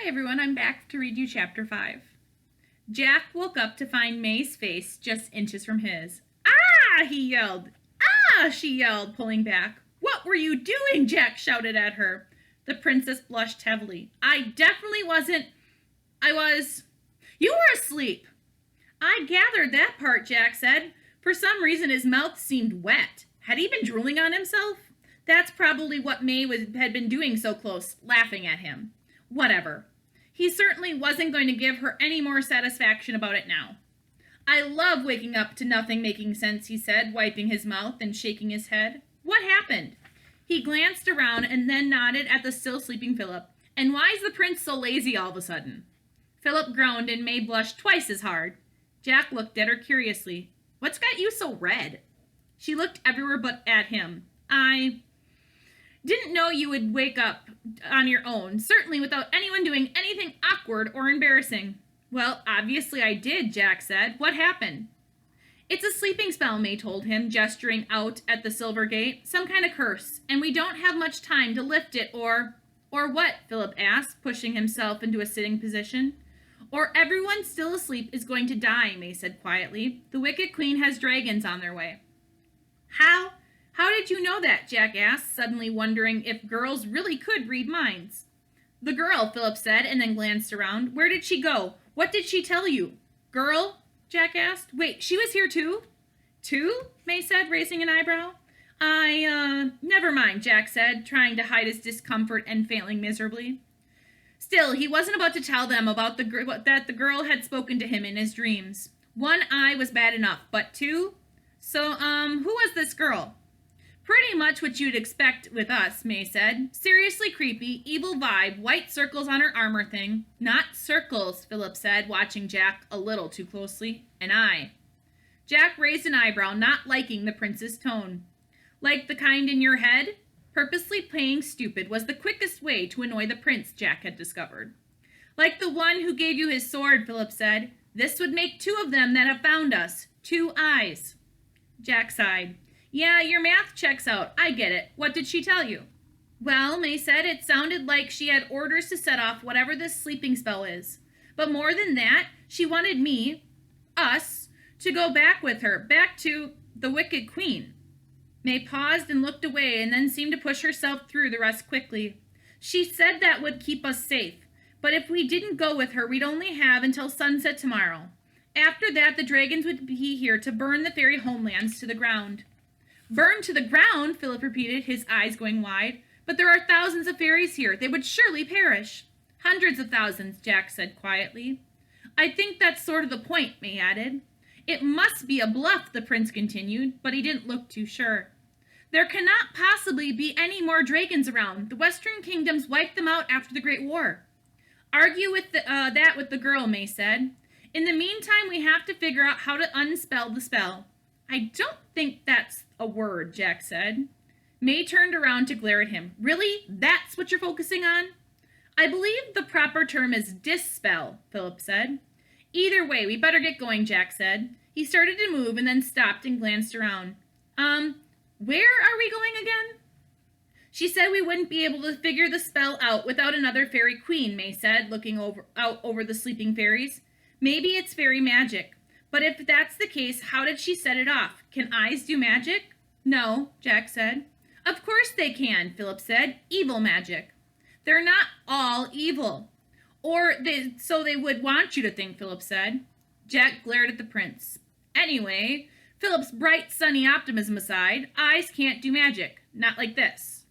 Hi everyone, I'm back to read you chapter 5. Jack woke up to find May's face just inches from his. Ah! He yelled. Ah! She yelled, pulling back. What were you doing? Jack shouted at her. The princess blushed heavily. I definitely wasn't. I was. You were asleep. I gathered that part, Jack said. For some reason, his mouth seemed wet. Had he been drooling on himself? That's probably what May had been doing so close, laughing at him. Whatever. He certainly wasn't going to give her any more satisfaction about it now. I love waking up to nothing making sense, he said, wiping his mouth and shaking his head. What happened? He glanced around and then nodded at the still sleeping Philip. And why is the prince so lazy all of a sudden? Philip groaned and May blushed twice as hard. Jack looked at her curiously. What's got you so red? She looked everywhere but at him. I didn't know you would wake up on your own, certainly without anyone doing anything awkward or embarrassing. Well, obviously I did, Jack said. What happened? It's a sleeping spell, May told him, gesturing out at the silver gate. Some kind of curse, and we don't have much time to lift it or what? Philip asked, pushing himself into a sitting position. Or everyone still asleep is going to die, May said quietly. The Wicked Queen has dragons on their way. How did you know that? Jack asked, suddenly wondering if girls really could read minds. The girl, Philip said, and then glanced around. Where did she go? What did she tell you? Girl? Jack asked. Wait, she was here too? Too? May said, raising an eyebrow. Never mind, Jack said, trying to hide his discomfort and failing miserably. Still, he wasn't about to tell them about that the girl had spoken to him in his dreams. One eye was bad enough, but two? So, who was this girl? Pretty much what you'd expect with us, May said. Seriously creepy, evil vibe, white circles on her armor thing. Not circles, Philip said, watching Jack a little too closely. An eye. Jack raised an eyebrow, not liking the prince's tone. Like the kind in your head? Purposely playing stupid was the quickest way to annoy the prince, Jack had discovered. Like the one who gave you his sword, Philip said. This would make two of them that have found us. 2 eyes. Jack sighed. Yeah, your math checks out. I get it. What did she tell you? Well, May said, it sounded like she had orders to set off whatever this sleeping spell is. But more than that, she wanted us, to go back with her, back to the Wicked Queen. May paused and looked away and then seemed to push herself through the rest quickly. She said that would keep us safe, but if we didn't go with her, we'd only have until sunset tomorrow. After that, the dragons would be here to burn the fairy homelands to the ground. Burned to the ground, Philip repeated, his eyes going wide. But there are thousands of fairies here. They would surely perish. Hundreds of thousands, Jack said quietly. I think that's sort of the point, May added. It must be a bluff, the prince continued, but he didn't look too sure. There cannot possibly be any more dragons around. The western kingdoms wiped them out after the Great War. Argue with that with the girl, May said. In the meantime, we have to figure out how to unspell the spell. I don't think that's a word, Jack said. May turned around to glare at him. Really? That's what you're focusing on? I believe the proper term is dispel, Philip said. Either way, we better get going, Jack said. He started to move and then stopped and glanced around. Where are we going again? She said we wouldn't be able to figure the spell out without another fairy queen, May said, looking out over the sleeping fairies. Maybe it's fairy magic. But if that's the case, how did she set it off? Can eyes do magic? No, Jack said. Of course they can, Philip said. Evil magic. They're not all evil. So they would want you to think, Philip said. Jack glared at the prince. Anyway, Philip's bright, sunny optimism aside, eyes can't do magic. Not like this.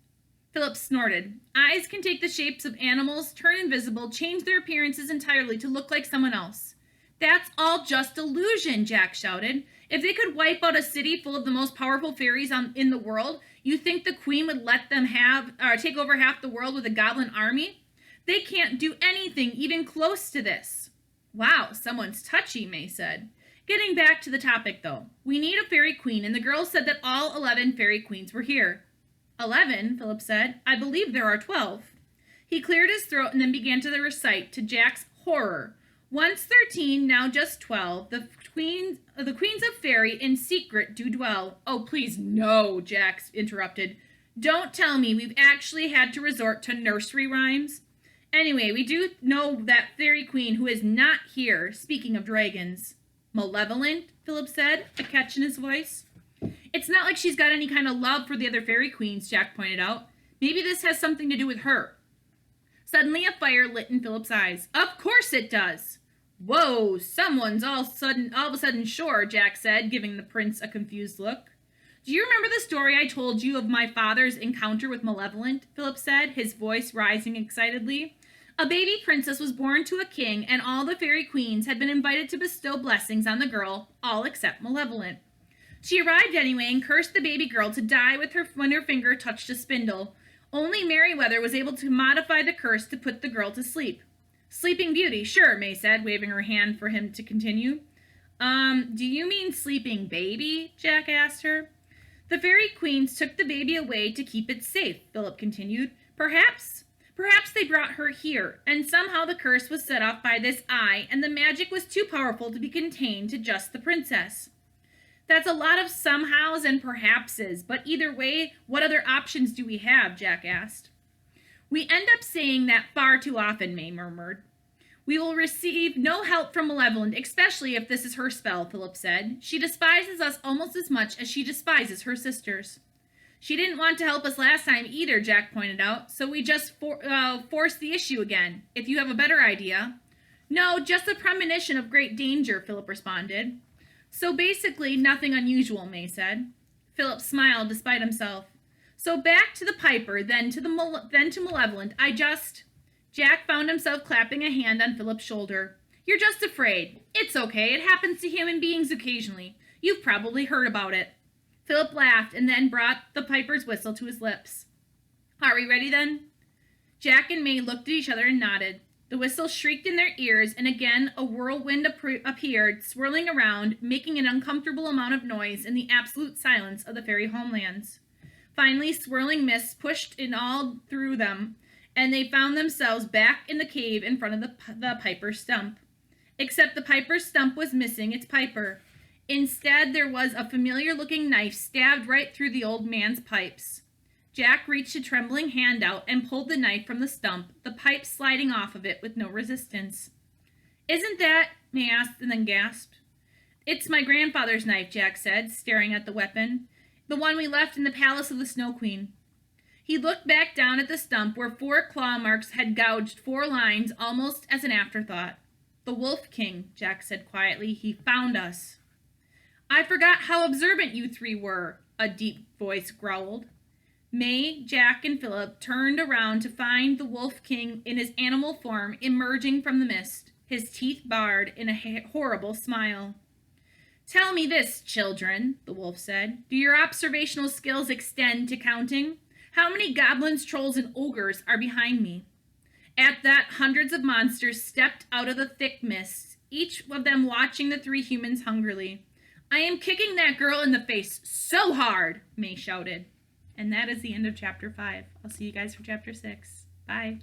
Philip snorted. Eyes can take the shapes of animals, turn invisible, change their appearances entirely to look like someone else. That's all just illusion, Jack shouted. If they could wipe out a city full of the most powerful fairies in the world, you think the queen would let them take over half the world with a goblin army? They can't do anything even close to this. Wow, someone's touchy, May said. Getting back to the topic, though. We need a fairy queen, and the girls said that all 11 fairy queens were here. 11, Philip said. I believe there are 12. He cleared his throat and then began to recite, to Jack's horror. Once 13, now just 12, the queens of fairy in secret do dwell. Oh, please, no, Jack interrupted. Don't tell me we've actually had to resort to nursery rhymes. Anyway, we do know that Fairy Queen who is not here, speaking of dragons. Malevolent, Philip said, a catch in his voice. It's not like she's got any kind of love for the other fairy queens, Jack pointed out. Maybe this has something to do with her. Suddenly a fire lit in Philip's eyes. Of course it does. Whoa, someone's all of a sudden sure, Jack said, giving the prince a confused look. Do you remember the story I told you of my father's encounter with Malevolent? Philip said, his voice rising excitedly. A baby princess was born to a king, and all the fairy queens had been invited to bestow blessings on the girl, all except Malevolent. She arrived anyway and cursed the baby girl to die when her finger touched a spindle. Only Merryweather was able to modify the curse to put the girl to sleep. Sleeping Beauty, sure, May said, waving her hand for him to continue. Do you mean Sleeping Baby? Jack asked her. The fairy queens took the baby away to keep it safe, Philip continued. Perhaps they brought her here, and somehow the curse was set off by this eye, and the magic was too powerful to be contained to just the princess. That's a lot of somehows and perhapses, but either way, what other options do we have? Jack asked. We end up saying that far too often, May murmured. We will receive no help from Malevolent, especially if this is her spell, Philip said. She despises us almost as much as she despises her sisters. She didn't want to help us last time either, Jack pointed out, so we just forced the issue again. If you have a better idea. No, just a premonition of great danger, Philip responded. So basically, nothing unusual, May said. Philip smiled despite himself. So back to the Piper, then to Malevolent. Jack found himself clapping a hand on Philip's shoulder. You're just afraid. It's okay. It happens to human beings occasionally. You've probably heard about it. Philip laughed and then brought the Piper's whistle to his lips. Are we ready then? Jack and May looked at each other and nodded. The whistle shrieked in their ears, and again a whirlwind appeared, swirling around, making an uncomfortable amount of noise in the absolute silence of the fairy homelands. Finally, swirling mists pushed in all through them, and they found themselves back in the cave in front of the Piper's stump. Except the Piper's stump was missing its Piper. Instead, there was a familiar-looking knife stabbed right through the old man's pipes. Jack reached a trembling hand out and pulled the knife from the stump, the pipe sliding off of it with no resistance. Isn't that? May asked and then gasped. It's my grandfather's knife, Jack said, staring at the weapon. The one we left in the palace of the Snow Queen. He looked back down at the stump where 4 claw marks had gouged 4 lines almost as an afterthought. The Wolf King, Jack said quietly. He found us. I forgot how observant you 3 were, a deep voice growled. May, Jack, and Philip turned around to find the Wolf King in his animal form emerging from the mist, his teeth bared in a horrible smile. Tell me this, children, the wolf said. Do your observational skills extend to counting? How many goblins, trolls, and ogres are behind me? At that, hundreds of monsters stepped out of the thick mist, each of them watching the 3 humans hungrily. I am kicking that girl in the face so hard, May shouted. And that is the end of chapter 5. I'll see you guys for chapter 6. Bye.